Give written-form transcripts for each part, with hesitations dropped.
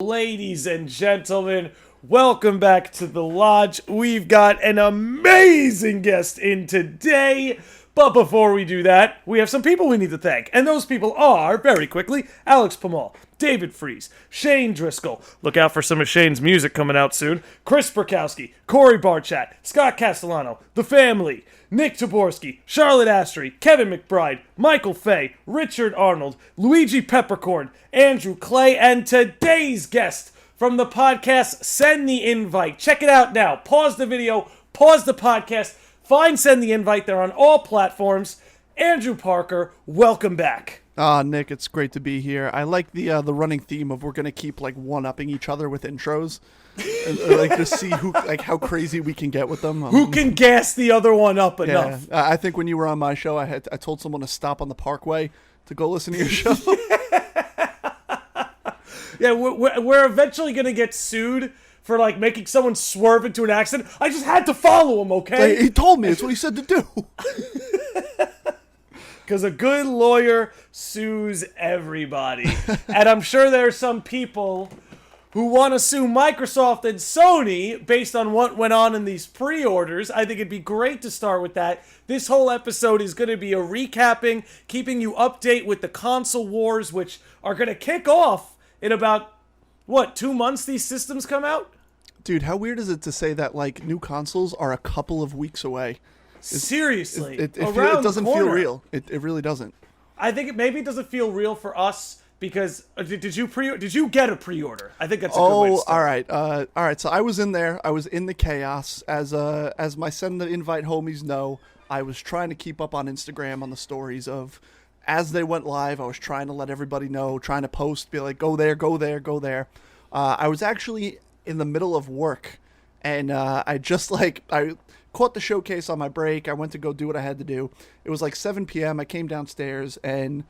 Ladies and gentlemen, welcome back to the Lodge. We've got an amazing guest in today. But before we do that, we have some people we need to thank. And those people are, very quickly, Alex Pamal, David Fries, Shane Driscoll. Look out for some of Shane's music coming out soon. Chris Burkowski, Corey Barchat, Scott Castellano, The Family, Nick Taborski, Charlotte Astry, Kevin McBride, Michael Fay, Richard Arnold, Luigi Peppercorn, Andrew Clay, and today's guest from the podcast Send the Invite. Check it out now. Pause the video, pause the podcast, find Send the Invite. They're on all platforms. Andrew Parker, welcome back. Nick, it's great to be here. I like the running theme of we're gonna keep like one-upping each other with intros, like to see who how crazy we can get with them. Who can gas the other one up enough? I think when you were on my show, I told someone to stop on the Parkway to go listen to your show. Yeah, we're eventually gonna get sued for like making someone swerve into an accident. I just had to follow him, okay? He told me it's what he said to do. Because a good lawyer sues everybody. And I'm sure there are some people who want to sue Microsoft and Sony based on what went on in these pre-orders. I think it'd be great to start with that. This whole episode is going to be a recapping, keeping you update with the console wars, which are going to kick off in about, 2 months these systems come out? Dude, how weird is it to say that like new consoles are a couple of weeks away? Seriously, it doesn't feel real. It really doesn't. I think maybe it doesn't feel real for us because did you get a pre-order? I think that's a good way to start. All right. So I was in there. I was in the chaos as my Send the Invite homies know. I was trying to keep up on Instagram on the stories of as they went live. I was trying to let everybody know, trying to post, be like, go there, go there, go there. I was actually in the middle of work, and I caught the showcase on my break. I went to go do what I had to do. It was like 7 p.m. I came downstairs and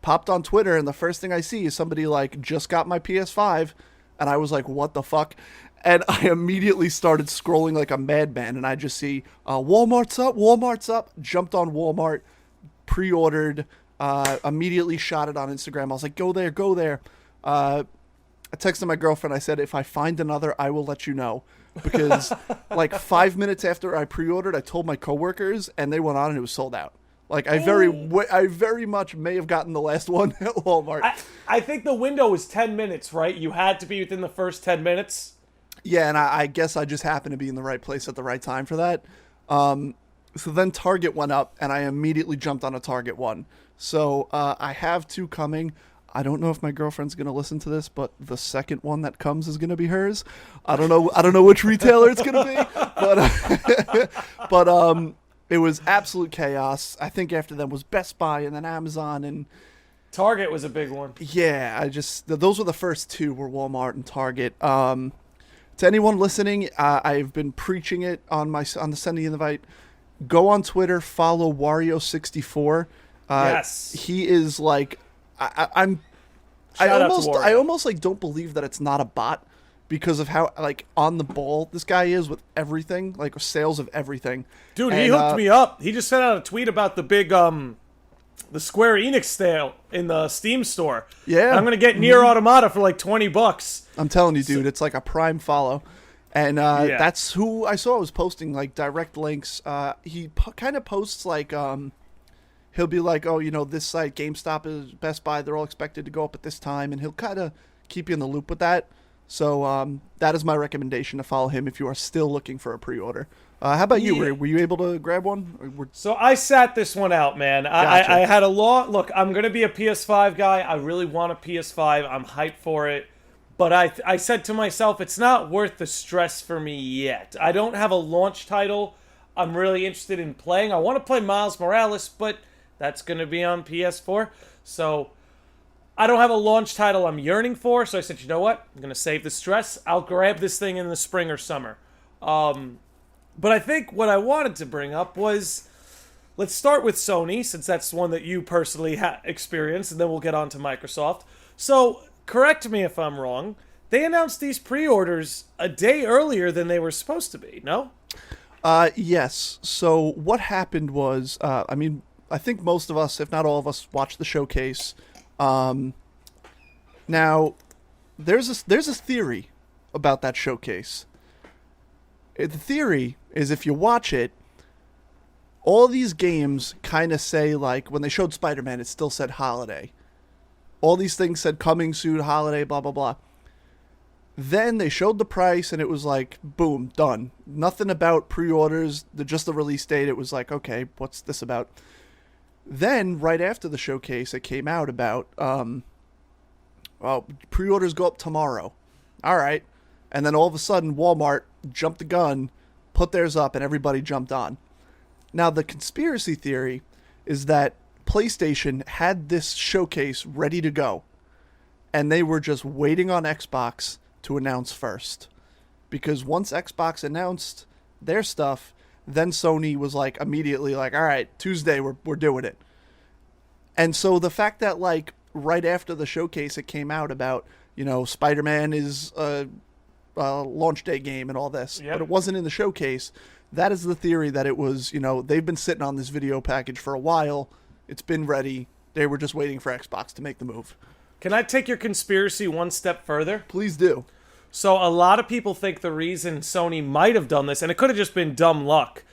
popped on Twitter, and the first thing I see is somebody like, just got my PS5, and I was like, what the fuck? And I immediately started scrolling like a madman, and I just see Walmart's up, jumped on Walmart, pre-ordered, immediately shot it on Instagram. I was like, go there. I texted my girlfriend. I said, if I find another, I will let you know. Because like 5 minutes after I pre-ordered, I told my coworkers, and they went on, and it was sold out. Like I very much may have gotten the last one at Walmart. I think the window was 10 minutes, right? You had to be within the first 10 minutes. Yeah, and I guess I just happened to be in the right place at the right time for that. So then Target went up, and I immediately jumped on a Target one. So I have two coming. I don't know if my girlfriend's going to listen to this, but the second one that comes is going to be hers. I don't know which retailer it's going to be, but it was absolute chaos. I think after them was Best Buy and then Amazon, and Target was a big one. Yeah, those were the first two, were Walmart and Target. To anyone listening, I've been preaching it on the Send the Invite. Go on Twitter, follow Wario64. Yes. He is like, I almost like don't believe that it's not a bot because of how like on the ball this guy is with everything, like sales of everything. Dude, he hooked me up. He just sent out a tweet about the big the Square Enix sale in the Steam store. Yeah, I'm gonna get Nier Automata for like $20. I'm telling you, dude, it's like a prime follow. And that's who I saw was posting like direct links. He kind of posts like he'll be like, oh, this site, GameStop, is Best Buy, they're all expected to go up at this time, and he'll kind of keep you in the loop with that. So that is my recommendation, to follow him if you are still looking for a pre-order. How about you? Were you able to grab one? So I sat this one out, man. Gotcha. I had a look, I'm going to be a PS5 guy. I really want a PS5. I'm hyped for it. But I said to myself, it's not worth the stress for me yet. I don't have a launch title I'm really interested in playing. I want to play Miles Morales, but that's going to be on PS4. So I don't have a launch title I'm yearning for. So I said, you know what? I'm going to save the stress. I'll grab this thing in the spring or summer. But I think what I wanted to bring up was, let's start with Sony, since that's one that you personally experienced, and then we'll get on to Microsoft. So correct me if I'm wrong. They announced these pre-orders a day earlier than they were supposed to be, no? Yes. So what happened was, I think most of us, if not all of us, watched the showcase. Now, there's a theory about that showcase. The theory is if you watch it, all these games kind of say, like, when they showed Spider-Man, it still said holiday. All these things said coming soon, holiday, blah, blah, blah. Then they showed the price, and it was like, boom, done. Nothing about pre-orders, just the release date. It was like, okay, what's this about? Then, right after the showcase, it came out about, pre-orders go up tomorrow. All right. And then all of a sudden, Walmart jumped the gun, put theirs up, and everybody jumped on. Now, the conspiracy theory is that PlayStation had this showcase ready to go, and they were just waiting on Xbox to announce first. Because once Xbox announced their stuff, then Sony was like immediately like, all right, Tuesday, we're doing it. And so the fact that, like, right after the showcase, it came out about, Spider-Man is a launch day game and all this, but it wasn't in the showcase. That is the theory, that it was, they've been sitting on this video package for a while. It's been ready. They were just waiting for Xbox to make the move. Can I take your conspiracy one step further? Please do. So a lot of people think the reason Sony might have done this, and it could have just been dumb luck,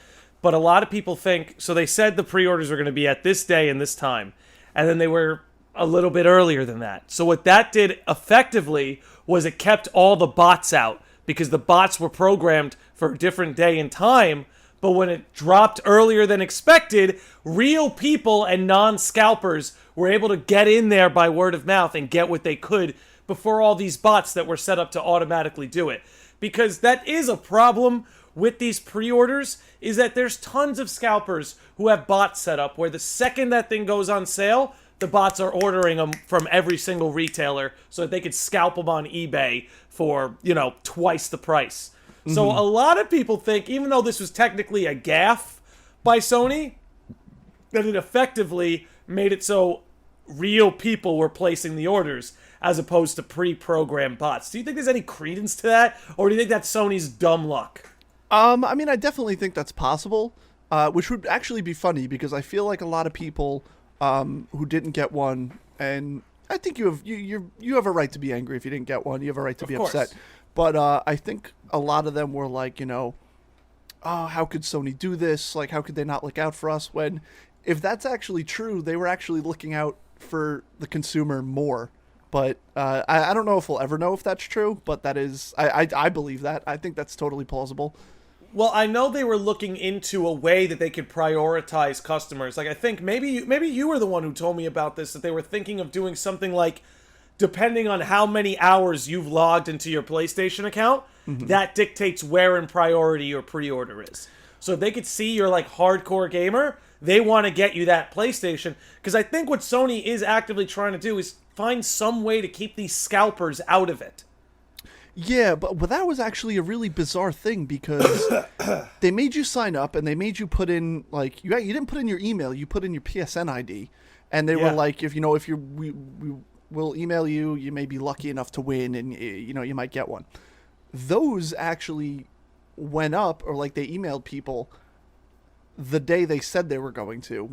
but a lot of people think, so they said the pre-orders were going to be at this day and this time, and then they were a little bit earlier than that. So what that did effectively was it kept all the bots out, because the bots were programmed for a different day and time, but when it dropped earlier than expected, real people and non-scalpers were able to get in there by word of mouth and get what they could before all these bots that were set up to automatically do it. Because that is a problem with these pre-orders, is that there's tons of scalpers who have bots set up where the second that thing goes on sale, the bots are ordering them from every single retailer so that they could scalp them on eBay for, twice the price. Mm-hmm. So a lot of people think, even though this was technically a gaffe by Sony, that it effectively made it so real people were placing the orders as opposed to pre-programmed bots. Do you think there's any credence to that? Or do you think that's Sony's dumb luck? I definitely think that's possible, which would actually be funny, because I feel like a lot of people who didn't get one, and I think you have a right to be angry if you didn't get one. You have a right to be upset. But I think a lot of them were like, oh, how could Sony do this? Like, how could they not look out for us? When, if that's actually true, they were actually looking out for the consumer more. But I don't know if we'll ever know if that's true, but that is, I believe that. I think that's totally plausible. Well, I know they were looking into a way that they could prioritize customers. Like, I think maybe you were the one who told me about this, that they were thinking of doing something like, depending on how many hours you've logged into your PlayStation account, that dictates where in priority your pre-order is. So if they could see you're like hardcore gamer, they want to get you that PlayStation. Because I think what Sony is actively trying to do is find some way to keep these scalpers out of it. Yeah, but that was actually a really bizarre thing, because they made you sign up and they made you put in, like, you didn't put in your email, you put in your PSN ID, and they were like, if we'll email you, you may be lucky enough to win, and you might get one. Those actually went up, or like they emailed people the day they said they were going to,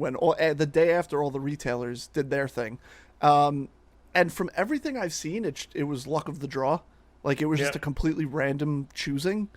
the day after all the retailers did their thing. And from everything I've seen, it was luck of the draw. Like, it was just a completely random choosing.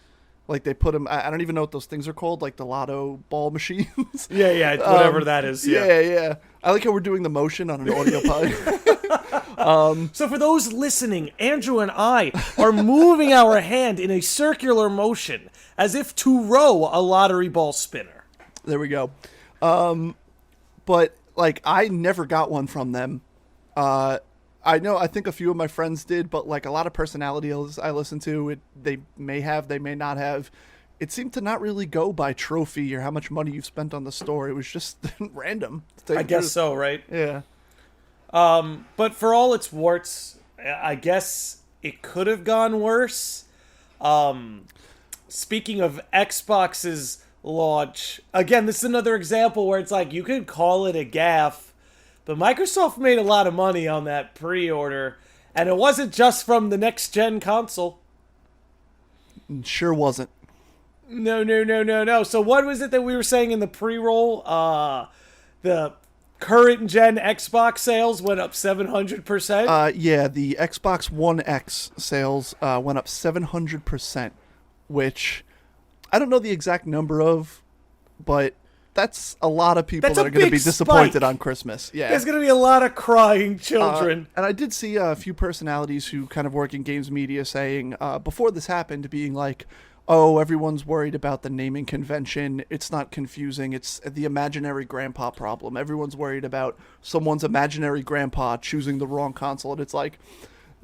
Like, they put them, I don't even know what those things are called, like the lotto ball machines. Yeah, whatever that is. Yeah. I like how we're doing the motion on an audio pod. So for those listening, Andrew and I are moving our hand in a circular motion as if to row a lottery ball spinner. There we go. But, like, I never got one from them. I think a few of my friends did, but like a lot of personalities I listen to, they may have, they may not have. It seemed to not really go by trophy or how much money you've spent on the store. It was just random. I guess so, right? Yeah. But for all its warts, I guess it could have gone worse. Speaking of Xbox's launch, again, this is another example where it's like, you could call it a gaffe, but Microsoft made a lot of money on that pre-order, and it wasn't just from the next-gen console. Sure wasn't. No. So what was it that we were saying in the pre-roll? The current gen Xbox sales went up 700%. Yeah, the Xbox One X sales went up 700%, which I don't know the exact number of, but that's a lot of people that are going to be disappointed on Christmas. Yeah, there's going to be a lot of crying children. And I did see a few personalities who kind of work in games media saying, before this happened, being like, oh, everyone's worried about the naming convention. It's not confusing. It's the imaginary grandpa problem. Everyone's worried about someone's imaginary grandpa choosing the wrong console. And it's like,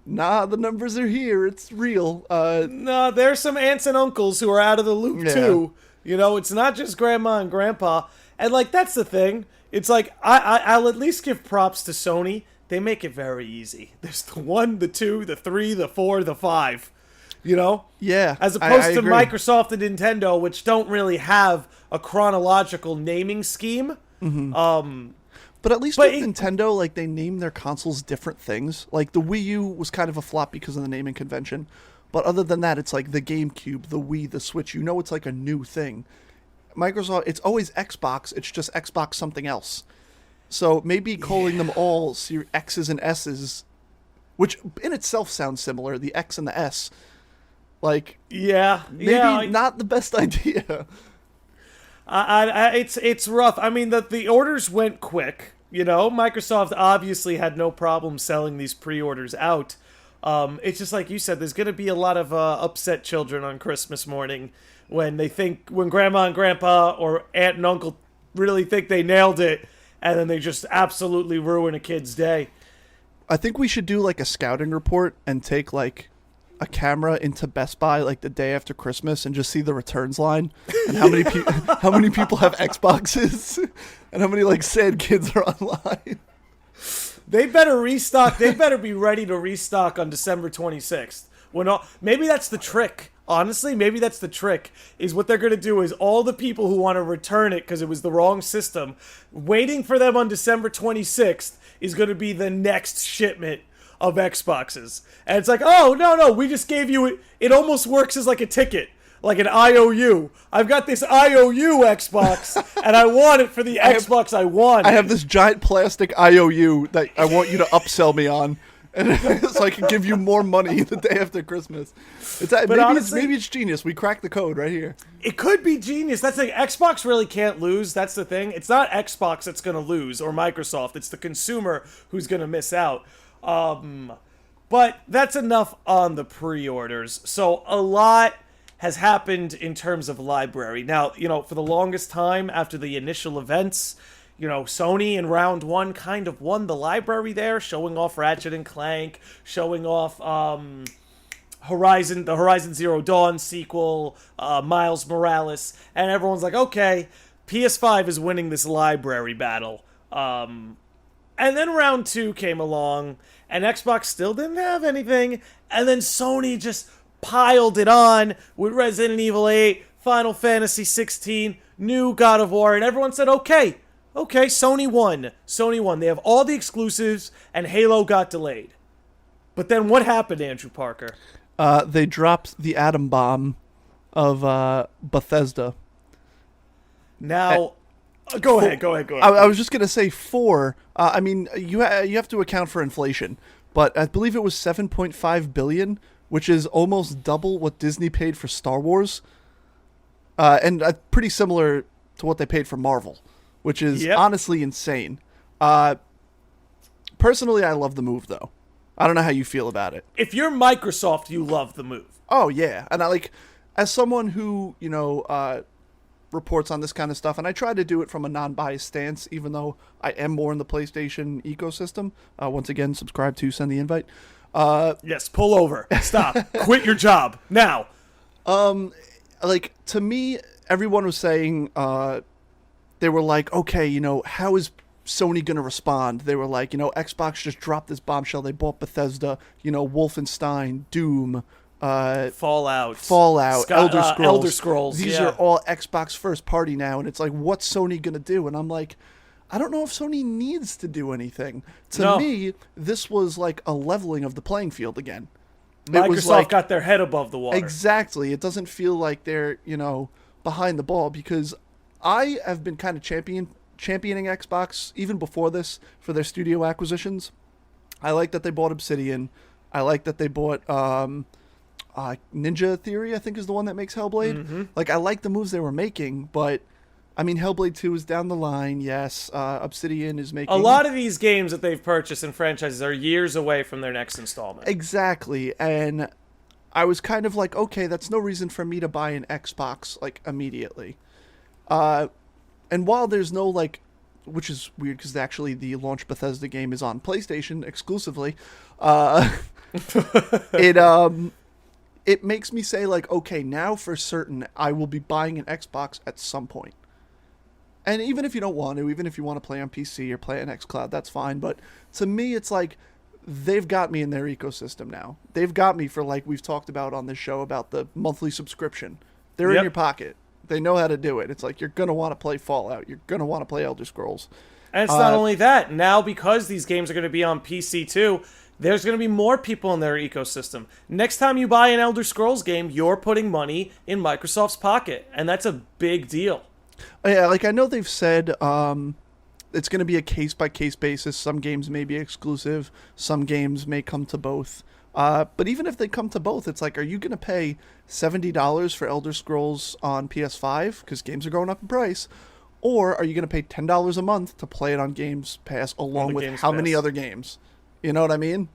nah, the numbers are here. It's real. No, there's some aunts and uncles who are out of the loop, too. You know, it's not just grandma and grandpa. And, like, that's the thing. It's like, I'll at least give props to Sony. They make it very easy. There's the 1, the 2, the 3, the 4, the 5. You know? Yeah. As opposed to agree. Microsoft and Nintendo, which don't really have a chronological naming scheme. Mm-hmm. But at least with Nintendo, like, they name their consoles different things. Like, the Wii U was kind of a flop because of the naming convention. But other than that, it's like the GameCube, the Wii, the Switch. You know it's like a new thing. Microsoft, it's always Xbox. It's just Xbox something else. So maybe calling them all X's and S's, which in itself sounds similar, the X and the S. Like, maybe not the best idea. It's rough. I mean, the orders went quick. You know, Microsoft obviously had no problem selling these pre-orders out. It's just like you said, there's going to be a lot of upset children on Christmas morning when grandma and grandpa or aunt and uncle really think they nailed it, and then they just absolutely ruin a kid's day. I think we should do like a scouting report and take like a camera into Best Buy like the day after Christmas and just see the returns line and how many people have Xboxes and how many like sad kids are online. They better restock. They better be ready to restock on December 26th. Maybe that's the trick. Honestly, maybe that's the trick. Is what they're going to do is all the people who want to return it because it was the wrong system, waiting for them on December 26th is going to be the next shipment of Xboxes. And it's like, oh, no, we just gave you it. It almost works as like a ticket. Like an IOU. I've got this IOU Xbox, and I want it for the Xbox I want. I have this giant plastic IOU that I want you to upsell me on, and so I can give you more money the day after Christmas. Maybe it's genius. We cracked the code right here. It could be genius. That's the thing. Xbox really can't lose. That's the thing. It's not Xbox that's going to lose, or Microsoft. It's the consumer who's going to miss out. But that's enough on the pre-orders. So a lot has happened in terms of library. Now, you know, for the longest time after the initial events, you know, Sony in round one kind of won the library there, showing off Ratchet and Clank, showing off the Horizon Zero Dawn sequel, Miles Morales, and everyone's like, okay, PS5 is winning this library battle. And then round two came along, and Xbox still didn't have anything, and then Sony just piled it on with Resident Evil 8, Final Fantasy 16, new God of War, and everyone said, okay, Sony won. They have all the exclusives, and Halo got delayed. But then what happened, Andrew Parker? They dropped the atom bomb of Bethesda. Now, go ahead. I was just going to say I mean, you have to account for inflation, but I believe it was $7.5 billion, which is almost double what Disney paid for Star Wars, and pretty similar to what they paid for Marvel, which is honestly insane. Personally, I love the move, though. I don't know how you feel about it. If you're Microsoft, you love the move. Oh, yeah. And as someone who, you know, reports on this kind of stuff, and I try to do it from a non-biased stance, even though I am more in the PlayStation ecosystem. Once again, subscribe to Send the Invite. Yes, pull over. Stop. Quit your job. Now. Like, to me, everyone was saying, they were like, okay, you know, how is Sony going to respond? They were like, you know, Xbox just dropped this bombshell. They bought Bethesda, you know, Wolfenstein, Doom, Fallout, Elder Scrolls. These are all Xbox first party now, and it's like, what's Sony going to do? And I'm like, I don't know if Sony needs to do anything. To me, this was like a leveling of the playing field again. Microsoft got their head above the water. Exactly. It doesn't feel like they're, you know, behind the ball, because I have been kind of championing Xbox even before this for their studio acquisitions. I like that they bought Obsidian. I like that they bought Ninja Theory, I think is the one that makes Hellblade. Mm-hmm. Like, I like the moves they were making, but I mean, Hellblade 2 is down the line, yes. Obsidian is making... A lot of these games that they've purchased and franchises are years away from their next installment. Exactly, and I was kind of like, okay, that's no reason for me to buy an Xbox, like, immediately. And while there's no, like... Which is weird, because actually the launch Bethesda game is on PlayStation exclusively. It makes me say, like, okay, now for certain, I will be buying an Xbox at some point. And even if you don't want to, even if you want to play on PC or play on xCloud, that's fine. But to me, it's like, they've got me in their ecosystem now. They've got me for, like we've talked about on this show, about the monthly subscription. They're in your pocket. They know how to do it. It's like, you're going to want to play Fallout. You're going to want to play Elder Scrolls. And it's not only that. Now, because these games are going to be on PC too, there's going to be more people in their ecosystem. Next time you buy an Elder Scrolls game, you're putting money in Microsoft's pocket. And that's a big deal. Yeah, like, I know they've said it's going to be a case-by-case basis. Some games may be exclusive. Some games may come to both. But even if they come to both, it's like, are you going to pay $70 for Elder Scrolls on PS5? Because games are going up in price. Or are you going to pay $10 a month to play it on Games Pass along with how many other games? You know what I mean?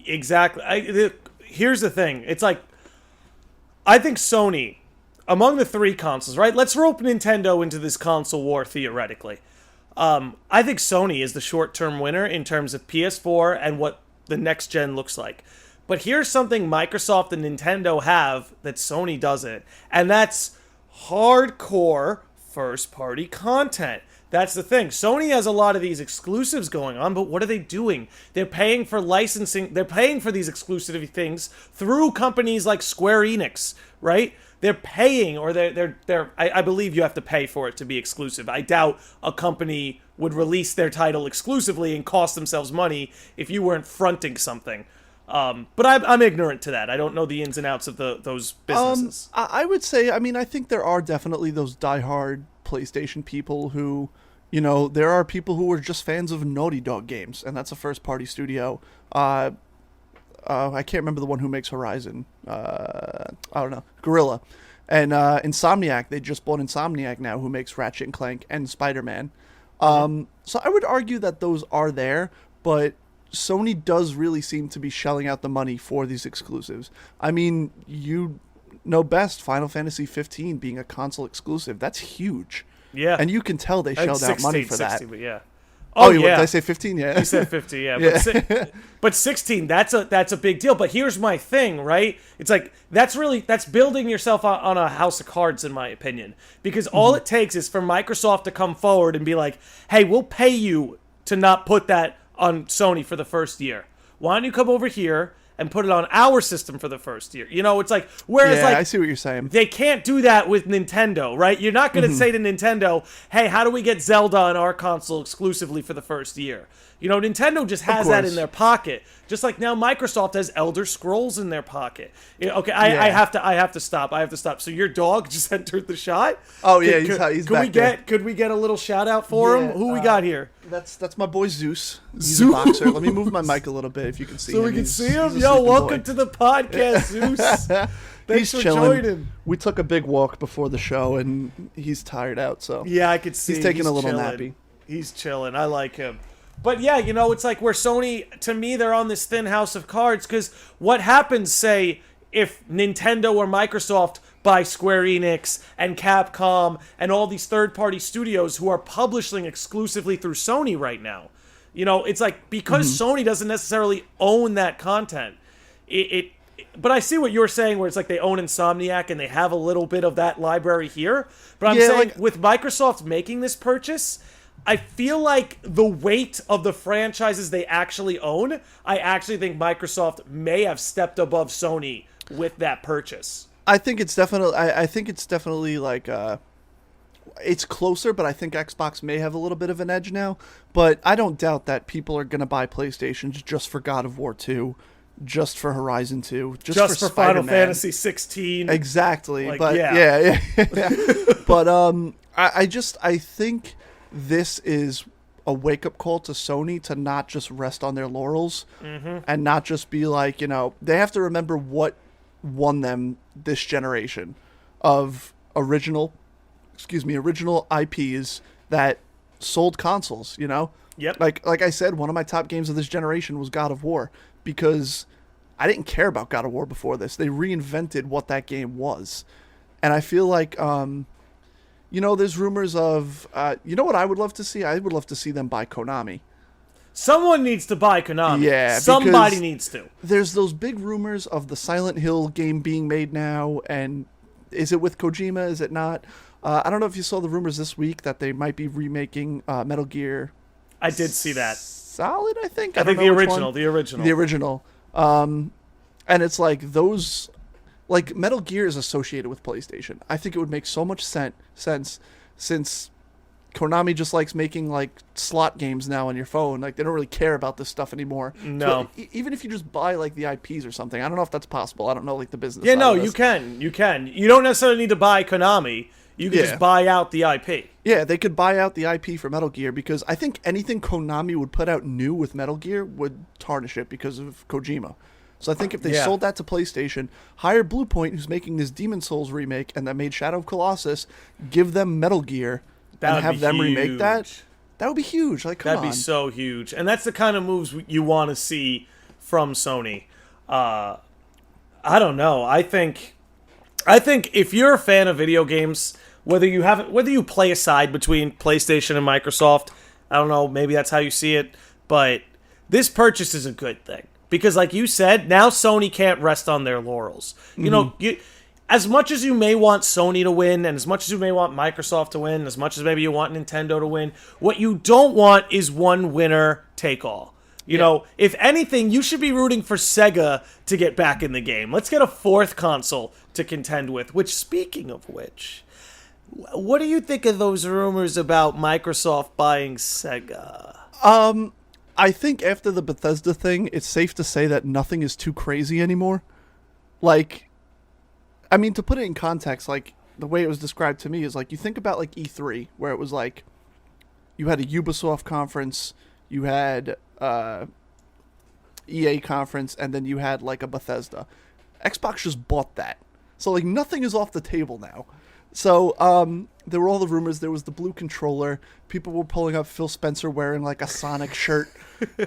Exactly. Here's the thing. It's like, I think Sony, among the three consoles, right? Let's rope Nintendo into this console war theoretically. I think Sony is the short-term winner in terms of PS4 and what the next gen looks like. But here's something Microsoft and Nintendo have that Sony doesn't, and that's hardcore first-party content. That's the thing. Sony has a lot of these exclusives going on, but what are they doing? They're paying for licensing. They're paying for these exclusive things through companies like Square Enix, right? They're paying, or I believe you have to pay for it to be exclusive. I doubt a company would release their title exclusively and cost themselves money if you weren't fronting something. But I'm ignorant to that. I don't know the ins and outs of those businesses. I would say, I mean, I think there are definitely those diehard PlayStation people who, you know, there are people who are just fans of Naughty Dog games, and that's a first-party studio. I can't remember the one who makes Horizon. I don't know. Guerrilla. And Insomniac, they just bought Insomniac now, who makes Ratchet and Clank and Spider-Man. So I would argue that those are there, but Sony does really seem to be shelling out the money for these exclusives. I mean, you know best, Final Fantasy 15 being a console exclusive. That's huge. Yeah. And you can tell they shelled out money for 16, that. But yeah. Oh, yeah. Did I say 15? Yeah. You said 50, yeah. Yeah. But 16, that's a big deal. But here's my thing, right? It's like, that's building yourself on a house of cards, in my opinion. Because all it takes is for Microsoft to come forward and be like, hey, we'll pay you to not put that on Sony for the first year. Why don't you come over here and put it on our system for the first year? You know, it's like, whereas, I see what you're saying. They can't do that with Nintendo, right? You're not going to say to Nintendo, hey, how do we get Zelda on our console exclusively for the first year? You know, Nintendo just has that in their pocket. Just like now Microsoft has Elder Scrolls in their pocket. You know, okay, I have to stop. So your dog just entered the shot? Oh, yeah, he's back there. Could we get a little shout out for him? Who we got here? That's my boy Zeus. He's a boxer. Let me move my mic a little bit if you can see him. So we can see him? Yo, welcome to the podcast, Zeus. Thanks for joining. We took a big walk before the show, and he's tired out, so... Yeah, I could see he's taking a little chilling. nappy. He's chilling. I like him. But yeah, you know, it's like where Sony, to me, they're on this thin house of cards, because what happens, say, if Nintendo or Microsoft buy Square Enix and Capcom and all these third-party studios who are publishing exclusively through Sony right now? You know, it's like, because Sony doesn't necessarily own that content, but I see what you're saying, where it's like they own Insomniac and they have a little bit of that library here. But I'm saying, like, with Microsoft making this purchase, I feel like the weight of the franchises they actually own, I actually think Microsoft may have stepped above Sony with that purchase. I think it's definitely like it's closer, but I think Xbox may have a little bit of an edge now. But I don't doubt that people are going to buy PlayStations just for God of War 2, just for Horizon 2, just for Final Fantasy 16. Exactly. Like, but yeah. But I think this is a wake-up call to Sony to not just rest on their laurels and not just be like, they have to remember what won them this generation of original IPs that sold consoles, Yep. Like I said, one of my top games of this generation was God of War because I didn't care about God of War before this. They reinvented what that game was. And I feel like there's rumors of, what I would love to see? I would love to see them buy Konami. Someone needs to buy Konami. Yeah, somebody needs to. There's those big rumors of the Silent Hill game being made now, and is it with Kojima? Is it not? I don't know if you saw the rumors this week that they might be remaking Metal Gear. I did see that. Solid, I think. I think the original. The original. And it's like those. Like, Metal Gear is associated with PlayStation. I think it would make so much sense since Konami just likes making, like, slot games now on your phone. Like, they don't really care about this stuff anymore. No. So, even if you just buy, like, the IPs or something, I don't know if that's possible. I don't know, like, the business Yeah, side no, of this. you can. You can. You don't necessarily need to buy Konami. You can just buy out the IP. Yeah, they could buy out the IP for Metal Gear because I think anything Konami would put out new with Metal Gear would tarnish it because of Kojima. So I think if they sold that to PlayStation, hire Bluepoint, who's making this Demon Souls remake and that made Shadow of Colossus, give them Metal Gear and have them remake that, that would be huge. Like, come on. That'd be so huge. And that's the kind of moves you want to see from Sony. I don't know. I think if you're a fan of video games, whether you play a side between PlayStation and Microsoft, I don't know, maybe that's how you see it, but this purchase is a good thing. Because like you said, now Sony can't rest on their laurels. As much as you may want Sony to win, and as much as you may want Microsoft to win, as much as maybe you want Nintendo to win, what you don't want is one winner take all. You know, if anything, you should be rooting for Sega to get back in the game. Let's get a fourth console to contend with, which, speaking of which, what do you think of those rumors about Microsoft buying Sega? I think after the Bethesda thing, it's safe to say that nothing is too crazy anymore. Like, I mean, to put it in context, like, the way it was described to me is, like, you think about, like, E3, where it was, like, you had a Ubisoft conference, you had EA conference, and then you had, like, a Bethesda. Xbox just bought that. So, like, nothing is off the table now. So, there were all the rumors. There was the blue controller. People were pulling up Phil Spencer wearing, like, a Sonic shirt.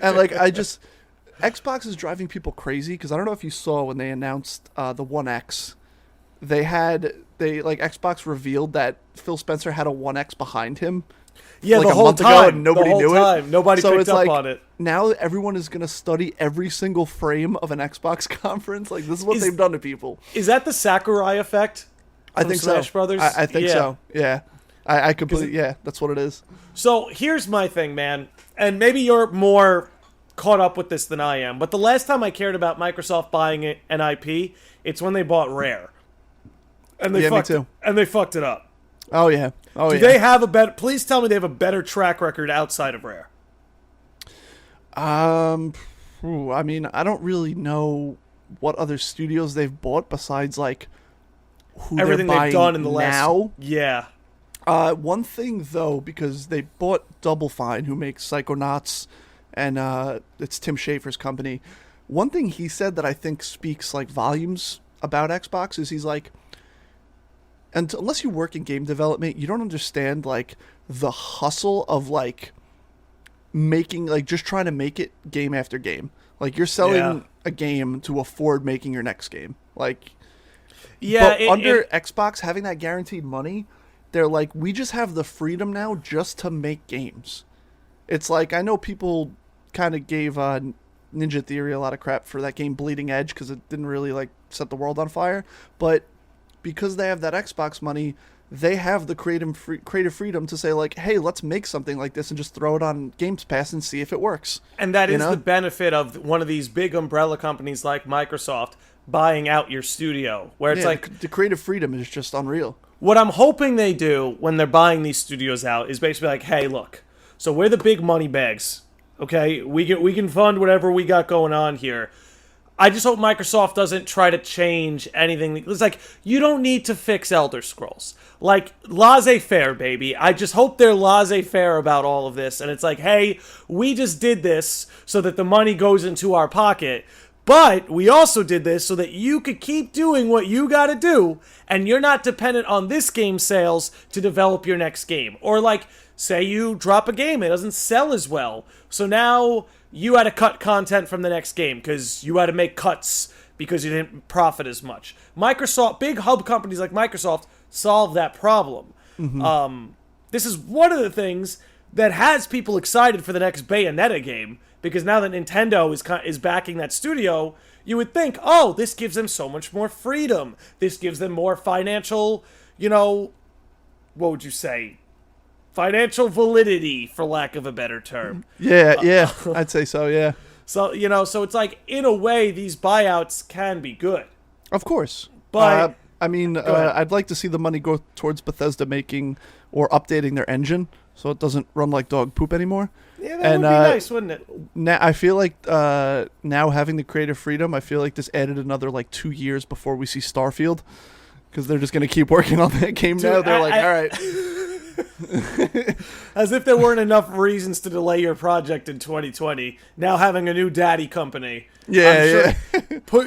And, like, Xbox is driving people crazy, because I don't know if you saw when they announced the One X. Xbox revealed that Phil Spencer had a One X behind him. Yeah, like the a whole month time. Ago and nobody knew it. Nobody so picked it's up like, on it. Now everyone is going to study every single frame of an Xbox conference. Like, this is what they've done to people. Is that the Sakurai effect? I think Smash so. Brothers? I think so. Yeah. I completely, that's what it is. So here's my thing, man. And maybe you're more caught up with this than I am. But the last time I cared about Microsoft buying an IP, it's when they bought Rare. And they me too. And they fucked it up. Oh, yeah. Do they have a better... Please tell me they have a better track record outside of Rare. I mean, I don't really know what other studios they've bought besides, like, who Everything they're buying they've done in the now. last... Yeah. One thing, though, because they bought Double Fine, who makes Psychonauts, and it's Tim Schafer's company. One thing he said that I think speaks, like, volumes about Xbox is he's like... And unless you work in game development, you don't understand, like, the hustle of, like, making, like, just trying to make it game after game. Like, you're selling a game to afford making your next game. Like, but under Xbox, having that guaranteed money, they're like, we just have the freedom now just to make games. It's like, I know people kind of gave Ninja Theory a lot of crap for that game Bleeding Edge because it didn't really, like, set the world on fire, but because they have that Xbox money, they have the creative freedom to say, like, hey, let's make something like this and just throw it on Games Pass and see if it works. And that is the benefit of one of these big umbrella companies like Microsoft buying out your studio, where it's like... The creative freedom is just unreal. What I'm hoping they do when they're buying these studios out is basically like, hey, look, so we're the big money bags, okay? We can fund whatever we got going on here. I just hope Microsoft doesn't try to change anything. It's like, you don't need to fix Elder Scrolls. Like, laissez-faire, baby. I just hope they're laissez-faire about all of this. And it's like, hey, we just did this so that the money goes into our pocket. But we also did this so that you could keep doing what you gotta do, and you're not dependent on this game's sales to develop your next game. Or like, say you drop a game, it doesn't sell as well. So now you had to cut content from the next game because you had to make cuts because you didn't profit as much. Microsoft, big hub companies like Microsoft, solve that problem. This is one of the things that has people excited for the next Bayonetta game, because now that Nintendo is backing that studio, you would think, oh, this gives them so much more freedom. This gives them more financial, what would you say? Financial validity, for lack of a better term. Yeah, I'd say so, yeah. So, so it's like, in a way, these buyouts can be good. Of course. But, I'd like to see the money go towards Bethesda making or updating their engine so it doesn't run like dog poop anymore. Yeah, that would be nice, wouldn't it? Now, I feel like now having the creative freedom, I feel like this added another 2 years before we see Starfield, because they're just going to keep working on that game. Dude, now. They're all right. As if there weren't enough reasons to delay your project in 2020. Now having a new daddy company,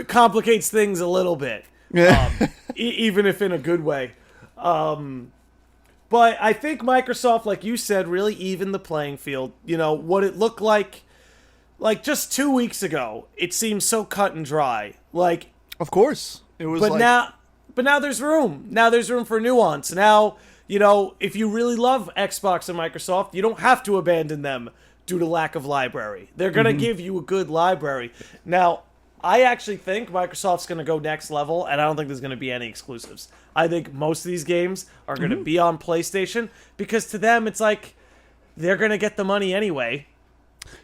complicates things a little bit. Yeah. Even if in a good way. But I think Microsoft, like you said, really evened the playing field. What it looked like just 2 weeks ago, it seemed so cut and dry. Of course. It was but now there's room. Now there's room for nuance. Now, if you really love Xbox and Microsoft, you don't have to abandon them due to lack of library. They're going to give you a good library. Now, I actually think Microsoft's going to go next level, and I don't think there's going to be any exclusives. I think most of these games are going to be on PlayStation, because to them, it's like, they're going to get the money anyway.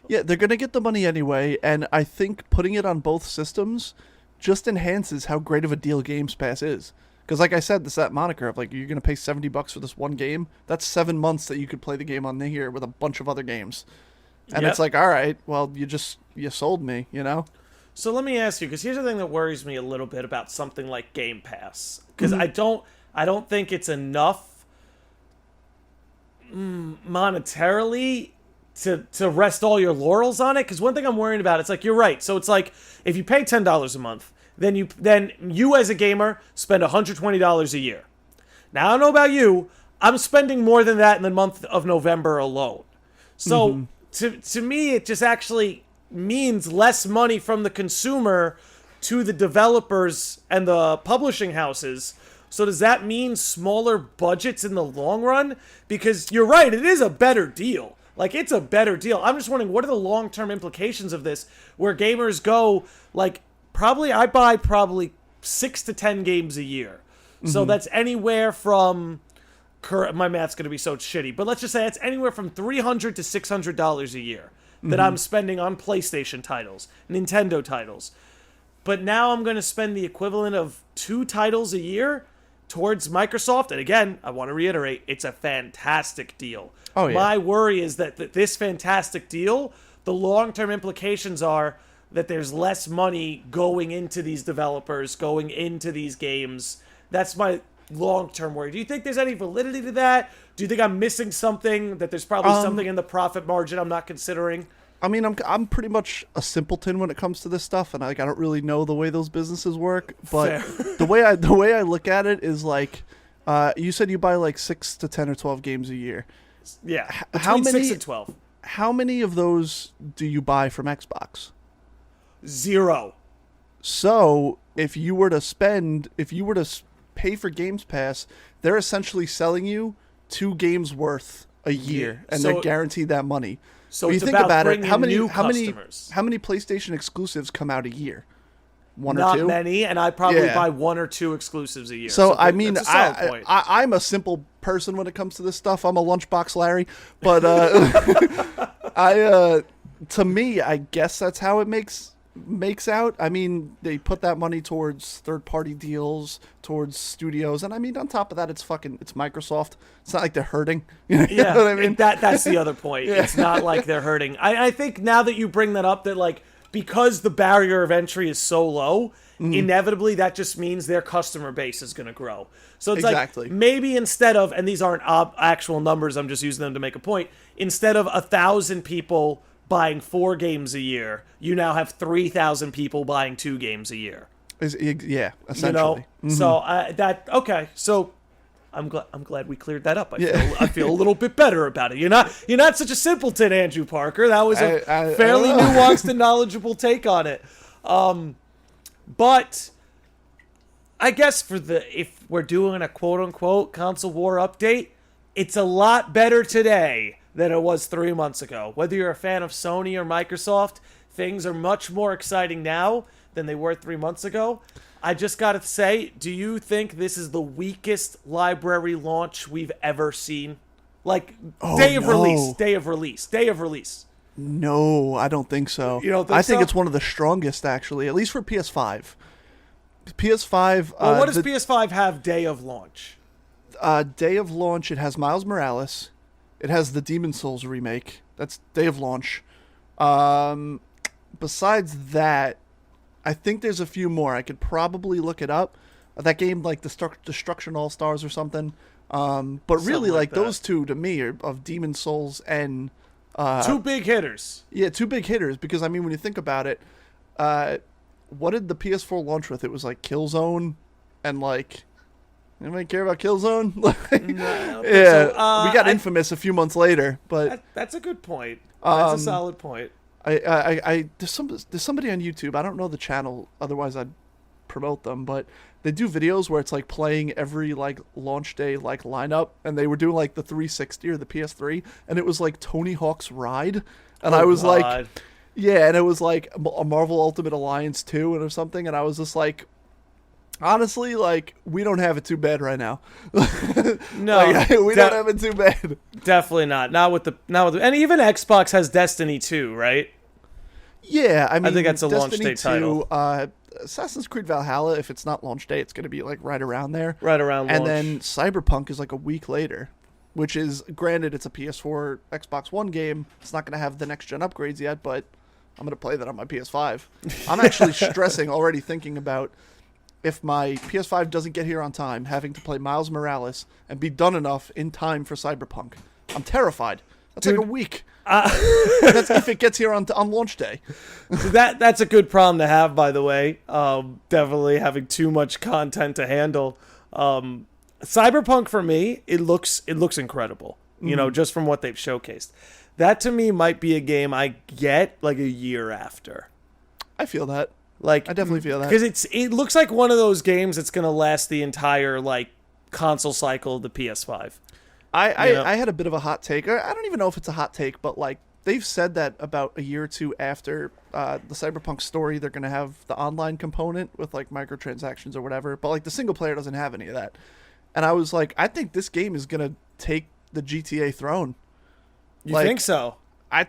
Yeah, they're going to get the money anyway, and I think putting it on both systems just enhances how great of a deal Games Pass is. Because like I said, that moniker of you're going to pay $70 for this one game. That's 7 months that you could play the game on here with a bunch of other games. And It's like, all right, well, you sold me, So let me ask you, because here's the thing that worries me a little bit about something like Game Pass. Because I don't think it's enough monetarily to rest all your laurels on it. Because one thing I'm worried about, it's like, you're right. So it's like, if you pay $10 a month, then you as a gamer spend $120 a year. Now, I don't know about you, I'm spending more than that in the month of November alone. So to me, it just actually means less money from the consumer to the developers and the publishing houses. So does that mean smaller budgets in the long run? Because you're right, it is a better deal. It's a better deal. I'm just wondering, what are the long-term implications of this, where gamers go, I buy 6 to 10 games a year. So that's anywhere from, my math's going to be so shitty, but let's just say it's anywhere from $300 to $600 a year that I'm spending on PlayStation titles, Nintendo titles. But now I'm going to spend the equivalent of 2 titles a year towards Microsoft. And again, I want to reiterate, it's a fantastic deal. Oh, yeah. My worry is that this fantastic deal, the long-term implications are that there's less money going into these developers, going into these games. That's my long-term worry. Do you think there's any validity to that? Do you think I'm missing something, that there's probably something in the profit margin I'm not considering? I mean, I'm pretty much a simpleton when it comes to this stuff, and I don't really know the way those businesses work. But the way I look at it is you said you buy 6 to 10 or 12 games a year. Yeah, between 6 and 12. How many of those do you buy from Xbox? 0. So if you were to pay for Games Pass, they're essentially selling you 2 games worth a year, and they're guaranteed that money. So when it's you think about about it, how many customers. How many PlayStation exclusives come out a year? One Not or 2? Not many, and I probably buy 1 or 2 exclusives a year. So I mean, I'm a simple person when it comes to this stuff. I'm a lunchbox Larry, but to me, I guess that's how it makes out. I mean, they put that money towards third-party deals, towards studios, and I mean, on top of that, it's Microsoft. It's not like they're hurting. You know what I mean? That's the other point. Yeah. It's not like they're hurting. I think now that you bring that up, that because the barrier of entry is so low, inevitably that just means their customer base is going to grow. So it's Exactly. like maybe instead of, and these aren't actual numbers, I'm just using them to make a point, instead of 1,000 people buying 4 games a year, you now have 3,000 people buying 2 games a year. Yeah, essentially. So okay. So I'm glad we cleared that up. I feel a little bit better about it. You're not such a simpleton, Andrew Parker. That was a fairly nuanced and knowledgeable take on it. But I guess if we're doing a quote unquote console war update, it's a lot better today than it was 3 months ago. Whether you're a fan of Sony or Microsoft, things are much more exciting now than they were 3 months ago. I just gotta say, do you think this is the weakest library launch we've ever seen? Like, day of release. No, I don't think so. You don't think I think so? it's one of the strongest, actually, at least for PS5. PS5... Well, what does PS5 have day of launch? Day of launch, it has Miles Morales. It has the Demon Souls remake. That's day of launch. Besides that, I think there's a few more. I could probably look it up. That game, like Destruction All-Stars or something. But really, like those two, to me, are of Demon Souls and... 2 big hitters. Yeah, 2 big hitters. Because, I mean, when you think about it, what did the PS4 launch with? It was, like, Killzone and, like... Anybody care about Killzone? No, yeah, so. We got Infamous a few months later, but... That's a good point. That's a solid point. There's somebody on YouTube, I don't know the channel, otherwise I'd promote them, but they do videos where it's like playing every like launch day like lineup, and they were doing like the 360 or the PS3, and it was like Tony Hawk's Ride, and I was like, yeah, and it was like a Marvel Ultimate Alliance 2 or something, and I was just like, honestly, like, we don't have it too bad right now. No, like, we don't have it too bad. Definitely not. Not with the, and even Xbox has Destiny 2, right? Yeah, I mean, I think that's a Destiny launch day title. Assassin's Creed Valhalla, if it's not launch day, it's going to be like right around there. Right around and launch. then Cyberpunk is like a week later, which is, granted, it's a PS4, Xbox One game. It's not going to have the next gen upgrades yet, but I'm going to play that on my PS5. I'm actually stressing already thinking about if my PS5 doesn't get here on time, having to play Miles Morales and be done enough in time for Cyberpunk. I'm terrified. That's like a week. That's if it gets here on launch day. That's a good problem to have, by the way. Definitely having too much content to handle. Cyberpunk, for me, it looks incredible. You know, just from what they've showcased. That to me might be a game I get like a year after. I feel that. Like, I definitely feel that. Because it looks like one of those games that's going to last the entire like console cycle of the PS5. I had a bit of a hot take. I don't even know if it's a hot take, but like they've said that about a year or two after the Cyberpunk story, they're going to have the online component with like microtransactions or whatever. But like the single player doesn't have any of that. And I was like, I think this game is going to take the GTA throne. You think so? I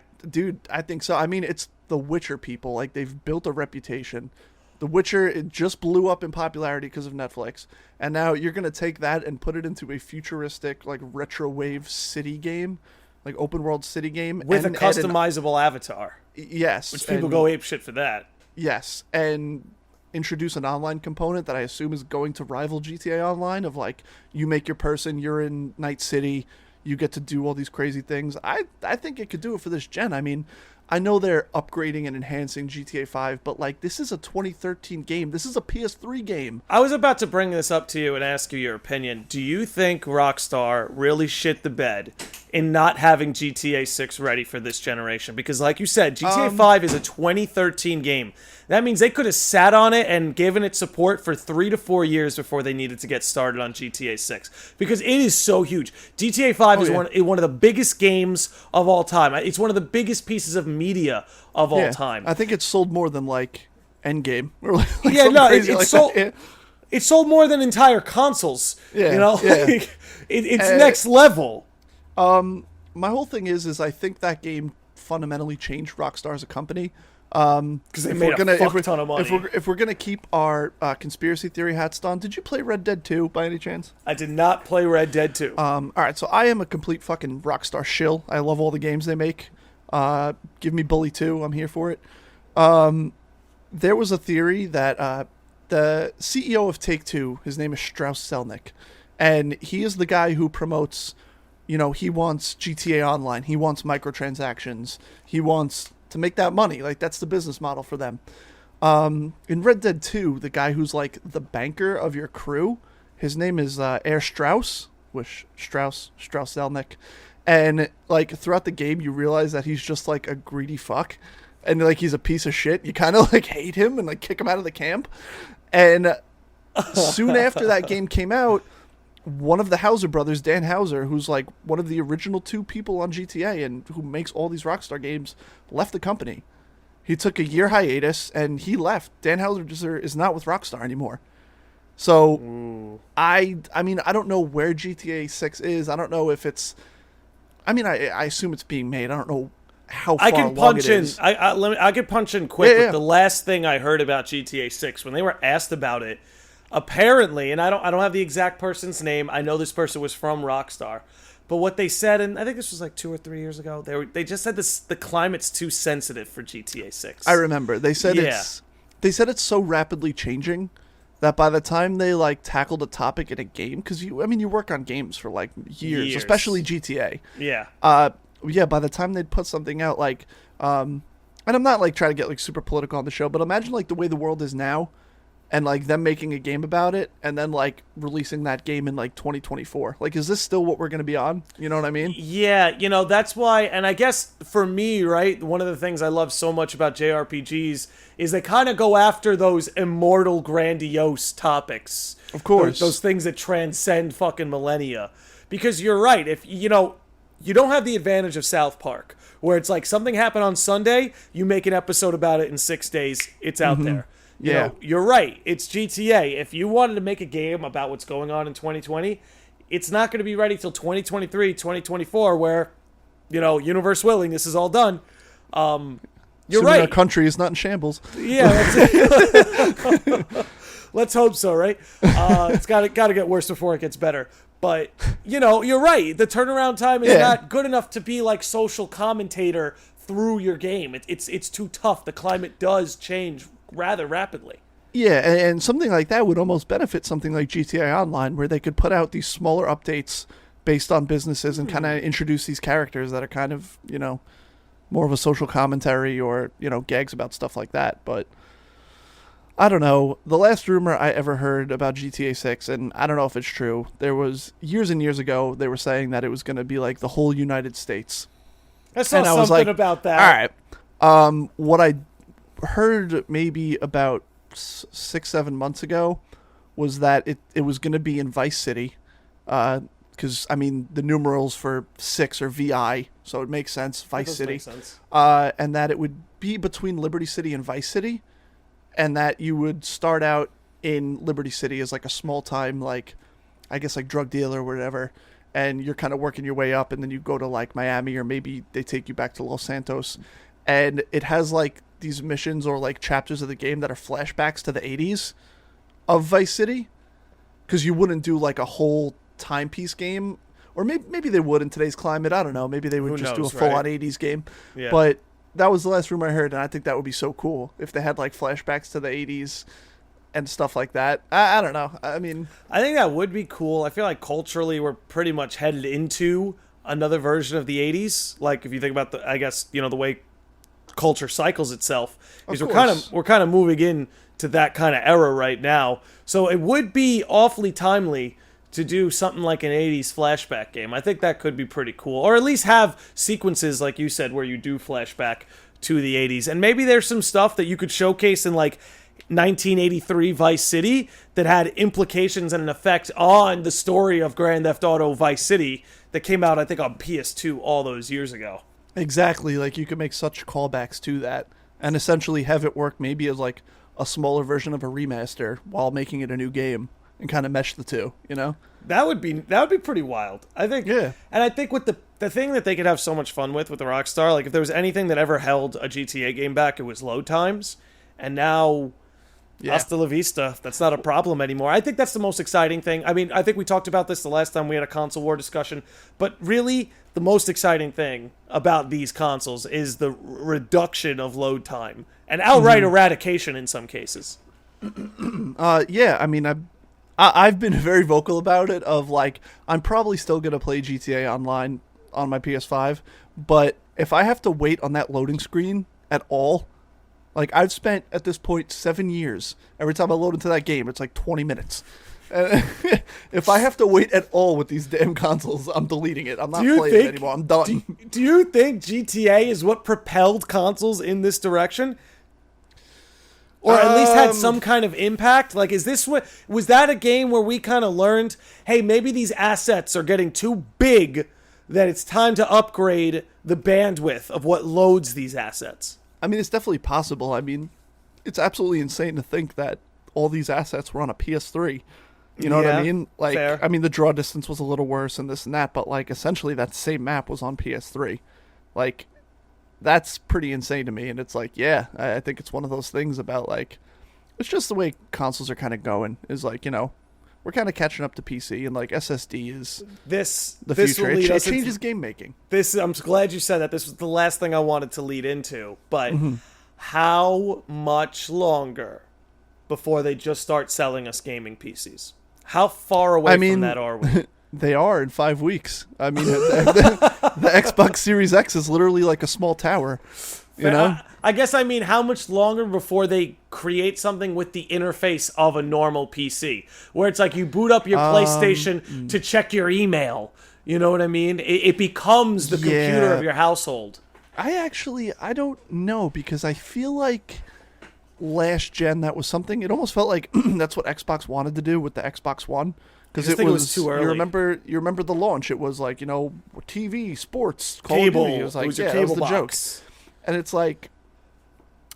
think so. I mean, it's the Witcher people. Like, they've built a reputation. The Witcher, it just blew up in popularity because of Netflix. And now you're going to take that and put it into a futuristic, like, retro wave city game, like open world city game. With a customizable avatar. Yes. Which people go apeshit for that. Yes. And introduce an online component that I assume is going to rival GTA Online of, like, you make your person, you're in Night City, you get to do all these crazy things. I think it could do it for this gen. I mean, I know they're upgrading and enhancing GTA 5, but like this is a 2013 game. This is a PS3 game. I was about to bring this up to you and ask you your opinion. Do you think Rockstar really shit the bed in not having GTA 6 ready for this generation? Because like you said, GTA 5 is a 2013 game. That means they could have sat on it and given it support for 3 to 4 years before they needed to get started on GTA 6. Because it is so huge. GTA 5 is one of the biggest games of all time. It's one of the biggest pieces of media of all time. I think it's sold more than like Endgame. Or like it sold more than entire consoles. Yeah, you know, yeah. It's next level. My whole thing is I think that game fundamentally changed Rockstar as a company. Because they made a fuck ton of money. If we're gonna keep our conspiracy theory hats on, did you play Red Dead 2 by any chance? I did not play Red Dead 2. All right, so I am a complete fucking Rockstar shill. I love all the games they make. Give me Bully 2, I'm here for it. There was a theory that the CEO of Take-Two, his name is Strauss Zelnick, and he is the guy who promotes, he wants GTA Online, he wants microtransactions, he wants to make that money. Like, that's the business model for them. In Red Dead 2, the guy who's like the banker of your crew, his name is Air Strauss, which Strauss Zelnick. And like throughout the game, you realize that he's just like a greedy fuck, and like he's a piece of shit. You kind of like hate him and like kick him out of the camp. And soon after that game came out, one of the Hauser brothers, Dan Hauser, who's like one of the original 2 people on GTA and who makes all these Rockstar games, left the company. He took a year hiatus and he left. Dan Hauser is not with Rockstar anymore. So I mean, I don't know where GTA 6 is. I don't know if it's. I mean, I assume it's being made. I don't know how far along it is. I can punch in quick Yeah. with the last thing I heard about GTA 6 when they were asked about it. Apparently, and I don't have the exact person's name. I know this person was from Rockstar, but what they said, and I think this was like 2 or 3 years ago, they just said the climate's too sensitive for GTA 6. I remember they said it's so rapidly changing that by the time they like tackled a topic in a game, because you work on games for like years, especially GTA. Yeah. By the time they'd put something out, like, and I'm not like trying to get like super political on the show, but imagine like the way the world is now, and like them making a game about it, and then like releasing that game in like 2024. Like, is this still what we're going to be on? You know what I mean? Yeah, that's why, and I guess for me, right, one of the things I love so much about JRPGs is they kind of go after those immortal, grandiose topics. Of course. Those things that transcend fucking millennia. Because you're right, if, you don't have the advantage of South Park, where it's like something happened on Sunday, you make an episode about it in 6 days, it's out there. You're right. It's GTA. If you wanted to make a game about what's going on in 2020, it's not going to be ready till 2023, 2024, where, universe willing, this is all done. You're right. Our country is not in shambles. Yeah, that's it. Let's hope so, right? It's got to get worse before it gets better. But, you're right. The turnaround time is not good enough to be like social commentator through your game. It's too tough. The climate does change rather rapidly. Yeah, and something like that would almost benefit something like GTA Online, where they could put out these smaller updates based on businesses and kind of introduce these characters that are kind of, more of a social commentary or, gags about stuff like that. But I don't know. The last rumor I ever heard about GTA 6, and I don't know if it's true, there was years and years ago, they were saying that it was going to be like the whole United States. I saw something about that. All right. What I heard maybe about 6-7 months ago was that it was going to be in Vice City, because the numerals for 6 are VI, so it makes sense. Vice City, make sense. And that it would be between Liberty City and Vice City, and that you would start out in Liberty City as like a small time, like I guess like drug dealer or whatever, and you're kind of working your way up, and then you go to like Miami, or maybe they take you back to Los Santos, and it has like these missions or like chapters of the game that are flashbacks to the 80s of Vice City, because you wouldn't do like a whole timepiece game, or maybe they would in today's climate. I don't know. Maybe they would do a full-on 80s game. Yeah. But that was the last rumor I heard, and I think that would be so cool if they had like flashbacks to the 80s and stuff like that. I don't know. I think that would be cool. I feel like culturally we're pretty much headed into another version of the 80s. Like if you think about the way culture cycles itself, is we're kind of moving in to that kind of era right now. So it would be awfully timely to do something like an 80s flashback game. I think that could be pretty cool. Or at least have sequences, like you said, where you do flashback to the 80s. And maybe there's some stuff that you could showcase in like 1983 Vice City that had implications and an effect on the story of Grand Theft Auto Vice City that came out, I think, on PS2 all those years ago. Exactly. Like you could make such callbacks to that and essentially have it work maybe as like a smaller version of a remaster while making it a new game, and kind of mesh the two, That would be pretty wild, I think. Yeah. And I think with the thing that they could have so much fun with the Rockstar, like if there was anything that ever held a GTA game back, it was load times. And now Yeah. Hasta la vista. That's not a problem anymore. I think that's the most exciting thing. I mean, I think we talked about this the last time we had a console war discussion, but really the most exciting thing about these consoles is the reduction of load time and outright eradication in some cases. Yeah, I mean, I've been very vocal about it. Of like, I'm probably still gonna play GTA Online on my PS5, but if I have to wait on that loading screen at all, like I've spent at this point 7 years. Every time I load into that game, it's like 20 minutes. If I have to wait at all with these damn consoles, I'm deleting it. I'm not playing it anymore. I'm done. Do you think GTA is what propelled consoles in this direction? Or at least had some kind of impact? Like, was that a game where we kind of learned, hey, maybe these assets are getting too big, that it's time to upgrade the bandwidth of what loads these assets? I mean, it's definitely possible. I mean, it's absolutely insane to think that all these assets were on a PS3. You know what I mean? Like, fair. I mean, the draw distance was a little worse and this and that, but like, essentially that same map was on PS3. Like, that's pretty insane to me. And it's like, yeah, I think it's one of those things about like, it's just the way consoles are kind of going. Is like, you know, we're kind of catching up to PC, and like SSD is the future. It changes game making. I'm glad you said that. This was the last thing I wanted to lead into. But how much longer before they just start selling us gaming PCs? How far away from that are we? They are in 5 weeks. I mean, the Xbox Series X is literally like a small tower. You know? I guess I mean, how much longer before they create something with the interface of a normal PC, where it's like you boot up your PlayStation to check your email. You know what I mean? It becomes the computer of your household. I don't know, because I feel like last gen that was something. It almost felt like that's what Xbox wanted to do with the Xbox One. Because it was too early. You remember the launch? It was like, you know, TV, sports, Call of Duty. It was like, that was the jokes. And it's like,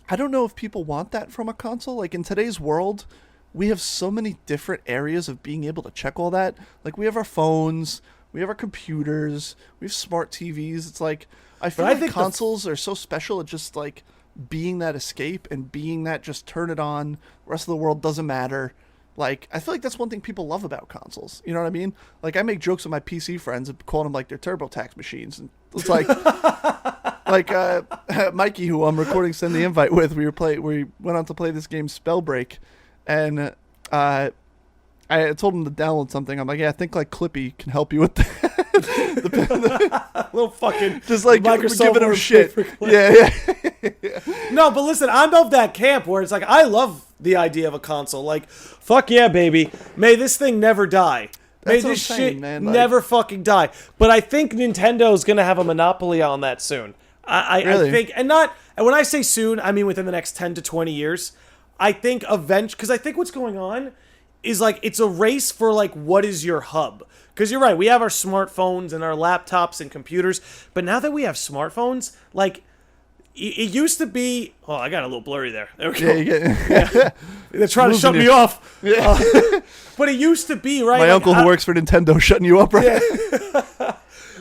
I don't know if people want that from a console. Like, in today's world, we have so many different areas of being able to check all that. Like, we have our phones, we have our computers, we have smart TVs. It's like, I feel like consoles are so special at just like being that escape and being that just turn it on. The rest of the world doesn't matter. Like, I feel like that's one thing people love about consoles. You know what I mean? Like, I make jokes with my PC friends and call them like their TurboTax machines. And it's like, Mikey, who I'm recording Send the Invite with, we went on to play this game Spellbreak, and I told him to download something. I'm like, yeah, I think like Clippy can help you with that. Little fucking just like Microsoft giving him shit. Yeah. No, but listen, I'm of that camp where it's like, I love the idea of a console. Like, fuck yeah, baby. May this thing never die. May this shit never fucking die. But I think Nintendo's gonna have a monopoly on that soon. Really? I think, and when I say soon, I mean within the next 10 to 20 years. I think because I think what's going on is like, it's a race for like, what is your hub? Because you're right, we have our smartphones and our laptops and computers, but now that we have smartphones, like, it used to be... Oh, I got a little blurry there. There we go. Yeah. They're trying to shut me off. Yeah. But it used to be, right? My uncle who works for Nintendo shutting you up, right? Yeah.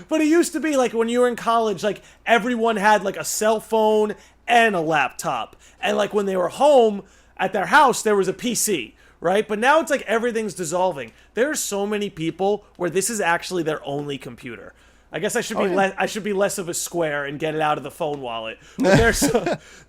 But it used to be, like, when you were in college, like, everyone had, like, a cell phone and a laptop. And, like, when they were home at their house, there was a PC, right? But now it's like everything's dissolving. There are so many people where this is actually their only computer. I guess I should be I should be less of a square and get it out of the phone wallet. But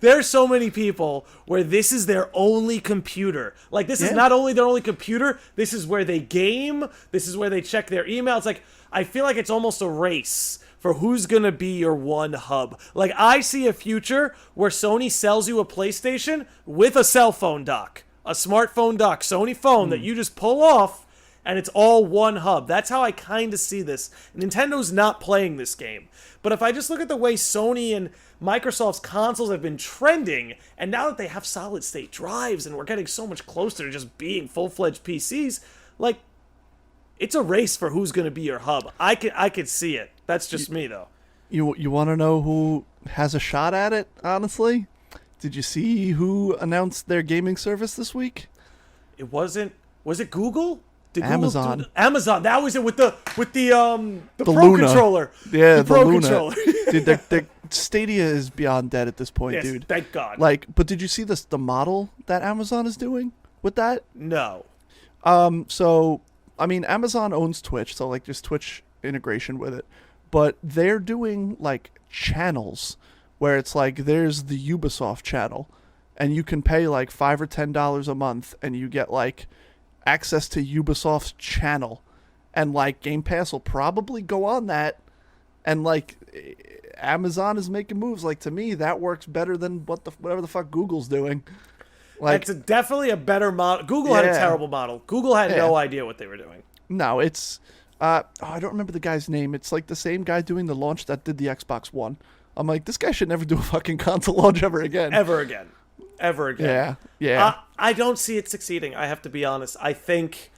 there's so many people where this is their only computer. Like, this is not only their only computer, this is where they game, this is where they check their email. It's like, I feel like it's almost a race for who's going to be your one hub. Like, I see a future where Sony sells you a PlayStation with a cell phone dock, a smartphone dock, Sony phone that you just pull off, and it's all one hub. That's how I kind of see this. Nintendo's not playing this game. But if I just look at the way Sony and Microsoft's consoles have been trending, and now that they have solid-state drives and we're getting so much closer to just being full-fledged PCs, like, it's a race for who's going to be your hub. I could see it. That's just me, though. You want to know who has a shot at it, honestly? Did you see who announced their gaming service this week? Was it Google? Did Amazon. Google Amazon. That was it with the Pro Luna. controller. Yeah, the Pro Luna. controller. Dude, their Stadia is beyond dead at this point, Yes, dude. thank God. Like, but did you see the model that Amazon is doing with that? No. So, I mean, Amazon owns Twitch, so like there's Twitch integration with it. But they're doing like channels where it's like there's the Ubisoft channel, and you can pay like $5 or $10 a month, and you get like access to Ubisoft's channel, and like Game Pass will probably go on that, and like Amazon is making moves. Like, to me, that works better than whatever the fuck Google's doing. Like, it's definitely a better model. Google had a terrible model. Google had no idea what they were doing. No, it's I don't remember the guy's name. It's like the same guy doing the launch that did the Xbox One. I'm like, this guy should never do a fucking console launch ever again. Ever again. Yeah. I don't see it succeeding. I have to be honest. I think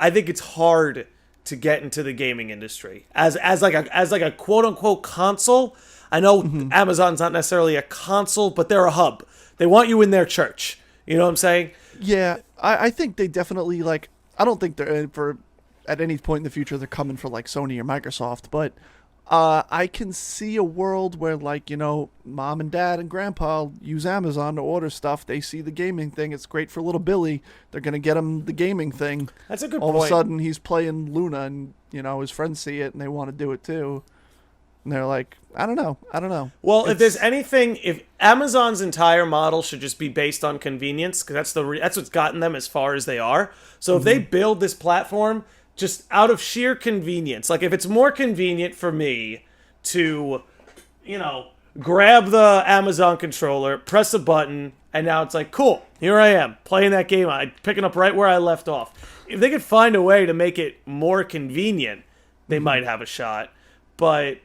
it's hard to get into the gaming industry as like a quote unquote console. I know Amazon's not necessarily a console, but they're a hub. They want you in their church. You know what I'm saying? Yeah, I think they definitely, like, I don't think they're at any point in the future they're coming for like Sony or Microsoft, but I can see a world where, like, you know, mom and dad and grandpa use Amazon to order stuff. They see the gaming thing. It's great for little Billy. They're going to get him the gaming thing. That's a good point. point. All of a sudden, he's playing Luna, and, you know, his friends see it, and they want to do it too. And they're like, I don't know. Well, if there's anything, if Amazon's entire model should just be based on convenience, because that's what's gotten them as far as they are. So if they build this platform just out of sheer convenience, like if it's more convenient for me to, you know, grab the Amazon controller, press a button, and now it's like, cool, here I am playing that game, I'm picking up right where I left off. If they could find a way to make it more convenient, they might have a shot. But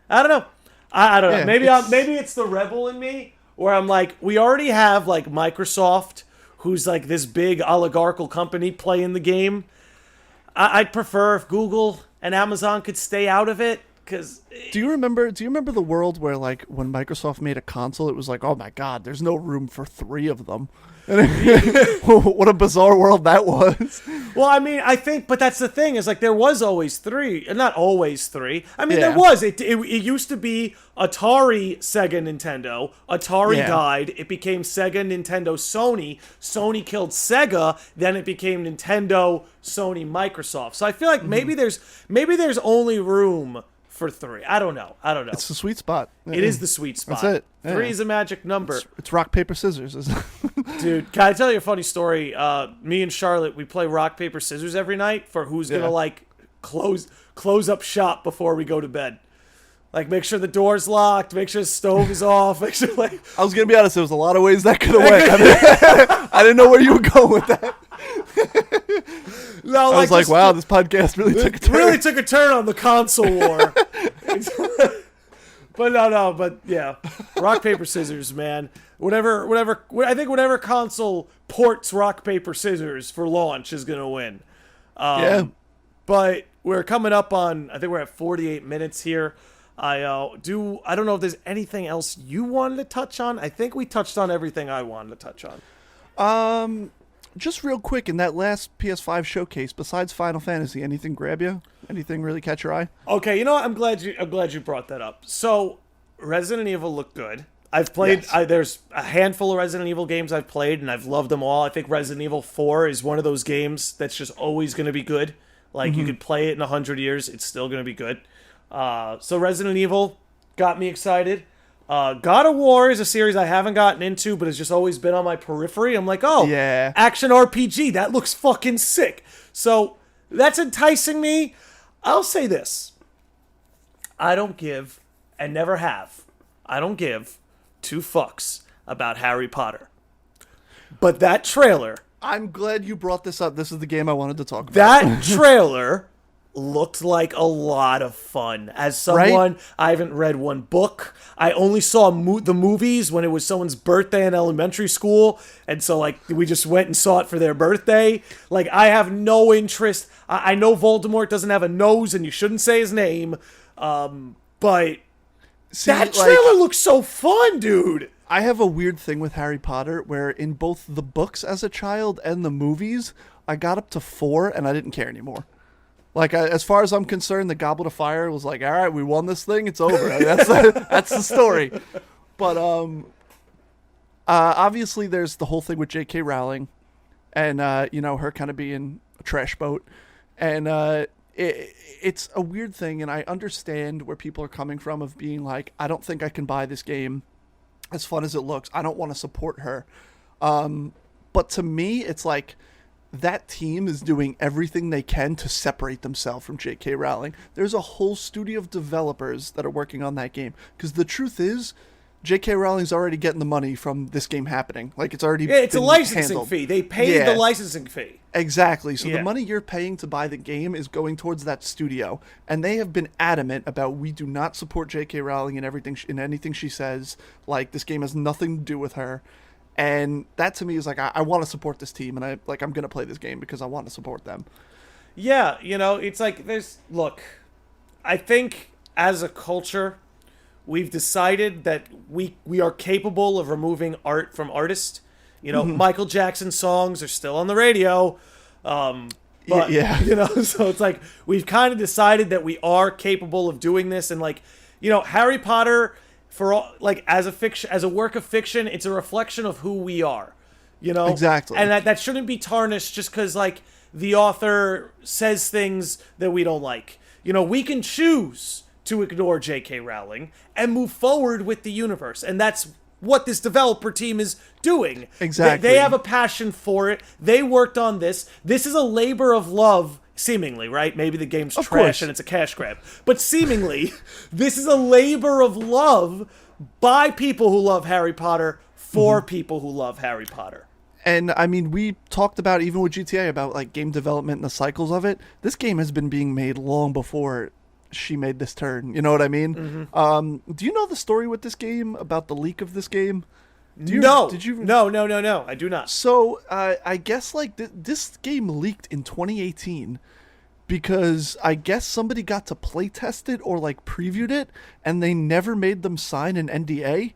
I don't know. I don't know. Maybe it's the rebel in me, where I'm like, we already have like Microsoft, who's like this big oligarchical company playing the game. I'd prefer if Google and Amazon could stay out of it. Cause do you remember the world where, like, when Microsoft made a console, it was like, oh my god, there's no room for 3 of them. What a bizarre world that was. Well, I mean, I think, but that's the thing, is like there was always 3, not always 3. I mean, there was. It used to be Atari, Sega, Nintendo. Atari died. It became Sega, Nintendo, Sony. Sony killed Sega. Then it became Nintendo, Sony, Microsoft. So I feel like maybe there's only room for 3. I don't know. It's the sweet spot. It is the sweet spot. That's it. 3 is a magic number. It's rock, paper, scissors. Dude, can I tell you a funny story? Me and Charlotte, we play rock, paper, scissors every night for who's gonna like close up shop before we go to bed. Like, make sure the door's locked, make sure the stove is off, make sure, like... I was gonna be honest, there was a lot of ways that could have went. I didn't know where you were going with that. No, I was like, wow, this podcast really took a turn. Really took a turn on the console war. But yeah, rock, paper, scissors, man. I think whatever console ports rock, paper, scissors for launch is gonna win. But we're coming up on, I think we're at 48 minutes here. I don't know if there's anything else you wanted to touch on. I think we touched on everything I wanted to touch on. Just real quick, in that last PS5 showcase, besides Final Fantasy, anything grab you? Anything really catch your eye? Okay, you know what? I'm glad you brought that up. So, Resident Evil looked good. I've played. Yes. There's a handful of Resident Evil games I've played, and I've loved them all. I think Resident Evil 4 is one of those games that's just always going to be good. Like, you could play it in 100 years, it's still going to be good. So Resident Evil got me excited. God of War is a series I haven't gotten into, but has just always been on my periphery. I'm like, action RPG, that looks fucking sick. So that's enticing me. I'll say this. I don't give, and never have, I don't give 2 fucks about Harry Potter. But that trailer... I'm glad you brought this up. This is the game I wanted to talk about. That trailer looked like a lot of fun. As someone, I haven't read one book. I only saw the movies when it was someone's birthday in elementary school. And so, like, we just went and saw it for their birthday. Like, I have no interest. I know Voldemort doesn't have a nose and you shouldn't say his name. But that trailer looks so fun, dude. I have a weird thing with Harry Potter where in both the books as a child and the movies, I got up to 4, and I didn't care anymore. Like, as far as I'm concerned, the Goblet of Fire was like, all right, we won this thing, it's over. That's the story. But obviously there's the whole thing with J.K. Rowling and, her kind of being a trash boat. And it's a weird thing, and I understand where people are coming from of being like, I don't think I can buy this game as fun as it looks. I don't want to support her. But to me, it's like that team is doing everything they can to separate themselves from J.K. Rowling. There's a whole studio of developers that are working on that game. Because the truth is, J.K. Rowling's already getting the money from this game happening. Like, it's already it's a licensing handled. fee. They paid the licensing fee. Exactly. So the money you're paying to buy the game is going towards that studio. And they have been adamant about, we do not support J.K. Rowling in anything she says. Like, this game has nothing to do with her. And that to me is like, I want to support this team, and I'm going to play this game because I want to support them. Yeah, it's like look, I think as a culture, we've decided that we are capable of removing art from artists. Michael Jackson songs are still on the radio. But, so it's like we've kind of decided that we are capable of doing this. And like, Harry Potter, for all, like, as a work of fiction, it's a reflection of who we are, Exactly. And that shouldn't be tarnished just because, like, the author says things that we don't like. We can choose to ignore J.K. Rowling and move forward with the universe. And that's what this developer team is doing. Exactly. They have a passion for it. They worked on this. This is a labor of love, seemingly, right? Maybe the game's trash and it's a cash grab. But seemingly, this is a labor of love by people who love Harry Potter for people who love Harry Potter. And I mean, we talked about, even with GTA, about like game development and the cycles of it. This game has been being made long before she made this turn. You know what I mean? Do you know the story with this game, about the leak of this game? No. Did you? No. I do not. So I guess like this game leaked in 2018 because I guess somebody got to play test it or like previewed it, and they never made them sign an NDA.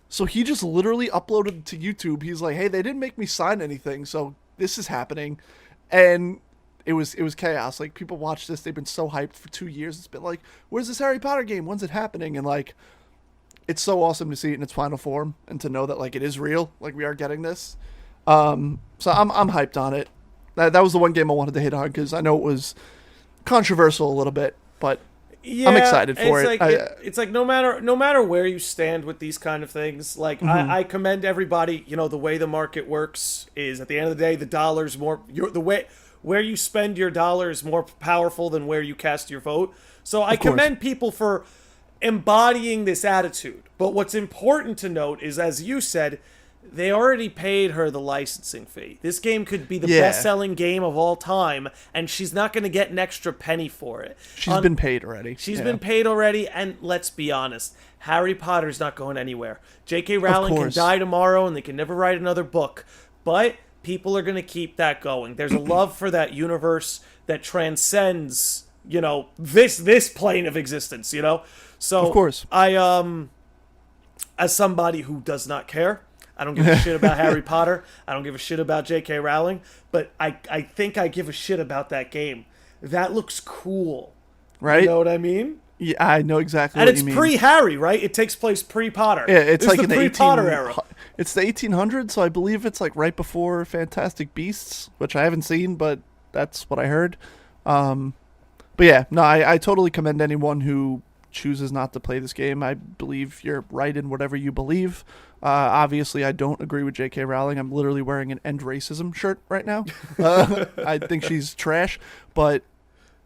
So he just literally uploaded to YouTube. He's like, hey, they didn't make me sign anything, so this is happening. And it was chaos. Like, people watch this, they've been so hyped for 2 years. It's been like, where's this Harry Potter game? When's it happening? And like, it's so awesome to see it in its final form and to know that like it is real. Like, we are getting this. So I'm hyped on it. That was the one game I wanted to hit on because I know it was controversial a little bit, but yeah, I'm excited for it. It's like no matter where you stand with these kind of things, like I commend everybody. The way the market works is, at the end of the day, the dollar's more the way where you spend your dollar is more powerful than where you cast your vote. So I commend people for embodying this attitude. But what's important to note is, as you said, they already paid her the licensing fee. This game could be the best-selling game of all time, and she's not going to get an extra penny for it. She's been paid already. She's been paid already, and let's be honest, Harry Potter's not going anywhere. J.K. Rowling can die tomorrow, and they can never write another book. But people are going to keep that going. There's a love for that universe that transcends, this plane of existence, So, of course, I, as somebody who does not care, I don't give a shit about Harry Potter. I don't give a shit about J.K. Rowling. But I think I give a shit about that game. That looks cool. Right? You know what I mean? Yeah, I know exactly what you mean. And it's pre-Harry, right? It takes place pre-Potter. Yeah, it's like the pre-Potter era. It's the 1800s, so I believe it's like right before Fantastic Beasts, which I haven't seen, but that's what I heard. But yeah, no, I totally commend anyone who chooses not to play this game. I believe you're right in whatever you believe. Obviously, I don't agree with J.K. Rowling. I'm literally wearing an End Racism shirt right now. I think she's trash. But,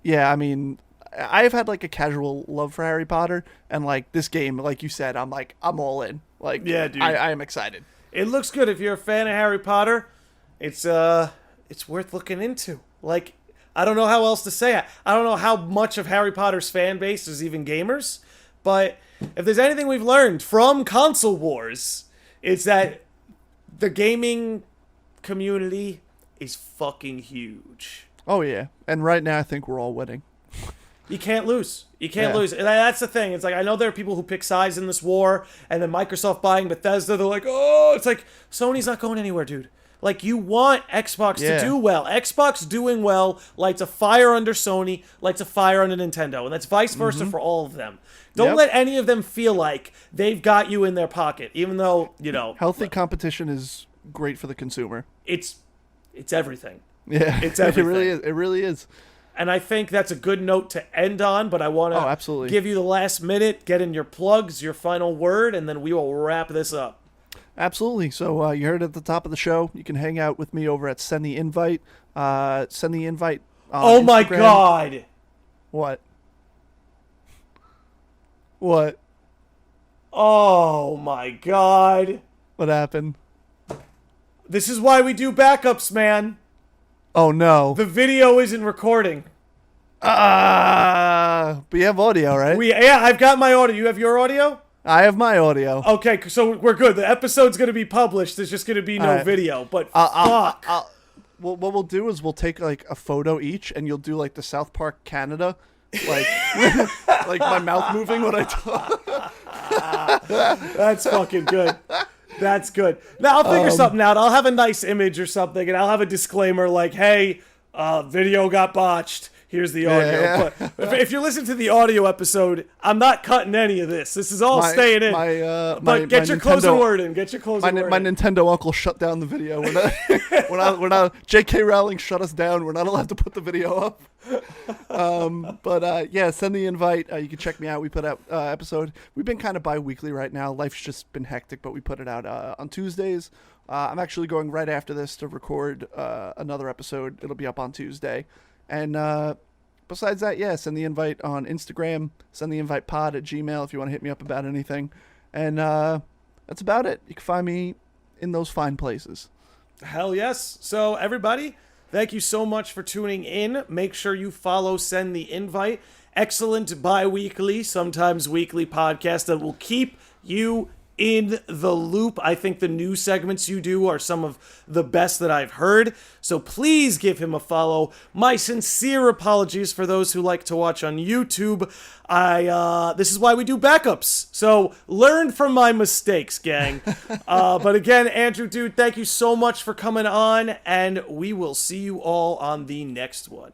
yeah, I mean, I've had, like, a casual love for Harry Potter. And, like, this game, like you said, I'm all in. Like, yeah, dude. I am excited. It looks good. If you're a fan of Harry Potter, it's worth looking into. Like, I don't know how else to say it. I don't know how much of Harry Potter's fan base is even gamers. But if there's anything we've learned from console wars, it's that the gaming community is fucking huge. Oh, yeah. And right now, I think we're all winning. You can't lose. You can't lose. And that's the thing. It's like, I know there are people who pick sides in this war, and then Microsoft buying Bethesda, they're like, oh, it's like, Sony's not going anywhere, dude. Like, you want Xbox to Yeah. do well. Xbox doing well lights a fire under Sony, lights a fire under Nintendo, and that's vice versa for all of them. Don't Yep. let any of them feel like they've got you in their pocket, even though, Healthy competition is great for the consumer. it's everything. Yeah, It's it everything. really is. It really is. And I think that's a good note to end on, but I want Oh, to absolutely. give you the last minute, get in your plugs, your final word, and then we will wrap this up. Absolutely. So you heard at the top of the show, you can hang out with me over at Send the Invite. Send the invite on Oh my Instagram. God. What? What? Oh my God. What happened? This is why we do backups, man. Oh no. The video isn't recording. But you have audio, right? I've got my audio. You have your audio? I have my audio. Okay, so we're good. The episode's going to be published. There's just going to be no Alright. video. But fuck. Well, what we'll do is we'll take like a photo each, and you'll do like the South Park Canada, like like my mouth moving when I talk. That's fucking good. That's good. Now, I'll figure something out. I'll have a nice image or something, and I'll have a disclaimer like, hey, video got botched. Here's the audio. Yeah. But if you're listening to the audio episode, I'm not cutting any of this. This is all staying in. But get your closing word in. Get your closing word My in. Nintendo uncle shut down the video. We're not. J.K. Rowling shut us down. We're not allowed to put the video up. Yeah, send the invite. You can check me out. We put out episode. We've been kind of bi-weekly right now. Life's just been hectic, but we put it out on Tuesdays. I'm actually going right after this to record another episode. It'll be up on Tuesday. And besides that, yeah, send the invite on Instagram. Send the invite pod at Gmail if you want to hit me up about anything. And that's about it. You can find me in those fine places. Hell yes. So, everybody, thank you so much for tuning in. Make sure you follow Send the Invite. Excellent bi-weekly, sometimes weekly podcast that will keep you in the loop. I think the new segments you do are some of the best that I've heard. So please give him a follow. My sincere apologies for those who like to watch on YouTube. This is why we do backups. So learn from my mistakes, gang. But again, Andrew, dude, thank you so much for coming on, and we will see you all on the next one.